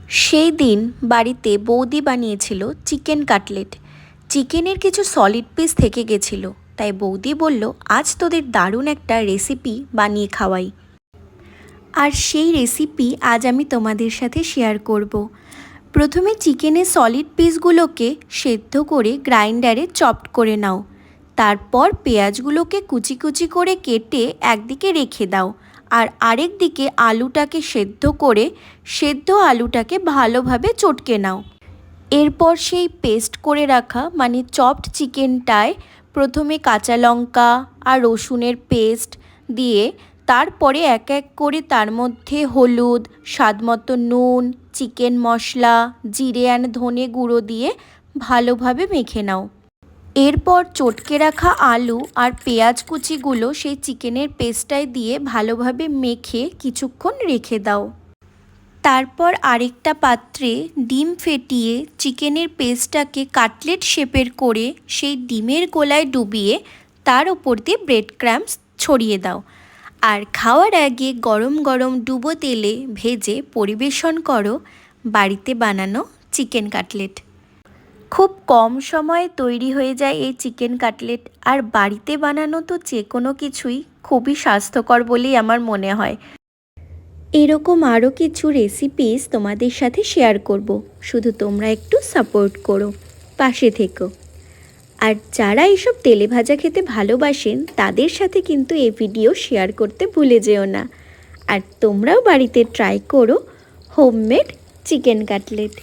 সেই দিন বাড়িতে বৌদি বানিয়েছিল চিকেন কাটলেট। চিকেনের কিছু সলিড পিস থেকে গেছিল, তাই বৌদি বলল আজ তোদের দারুণ একটা রেসিপি বানিয়ে খাওয়াই। আর সেই রেসিপি আজ আমি তোমাদের সাথে শেয়ার করব। প্রথমে চিকেনের সলিড পিসগুলোকে সেদ্ধ করে গ্রাইন্ডারে চপড করে নাও। তারপর পেঁয়াজগুলোকে কুচি কুচি করে কেটে একদিকে রেখে দাও, আর আরেক দিকে আলুটাকে সেদ্ধ করে সেদ্ধ আলুটাকে ভালোভাবে চটকে নাও। এরপর সেই পেস্ট করে রাখা মানে চপড চিকেনটায় প্রথমে কাঁচা লঙ্কা আর রসুনের পেস্ট দিয়ে তারপরে এক এক করে তার মধ্যে হলুদ, স্বাদমতো নুন, চিকেন মশলা, জিরে অ্যান্ড ধনে গুঁড়ো দিয়ে ভালোভাবে মেখে নাও। এরপর চটকে রাখা আলু আর পেঁয়াজ কুচিগুলো সেই চিকেনের পেস্টটায় দিয়ে ভালোভাবে মেখে কিছুক্ষণ রেখে দাও। তারপর আরেকটা পাত্রে ডিম ফেটিয়ে চিকেনের পেস্টটাকে কাটলেট শেপের করে সেই ডিমের গোলায় ডুবিয়ে তার ওপর দিয়ে ব্রেড ক্রাম্বস ছড়িয়ে দাও। আর খাওয়ার আগে গরম গরম ডুবো তেলে ভেজে পরিবেশন করো বাড়িতে বানানো চিকেন কাটলেট। খুব কম সময়ে তৈরি হয়ে যায় এই চিকেন কাটলেট, আর বাড়িতে বানানো তো যে কোনো কিছুই খুবই স্বাস্থ্যকর বলেই আমার মনে হয়। এরকম আরও কিছু রেসিপিস তোমাদের সাথে শেয়ার করব, শুধু তোমরা একটু সাপোর্ট করো, পাশে থেকো। আর যারা এইসব তেলে ভাজা খেতে ভালোবাসেন তাদের সাথে কিন্তু এই ভিডিও শেয়ার করতে ভুলে যেও না। আর তোমরাও বাড়িতে ট্রাই করো হোমমেড চিকেন কাটলেট।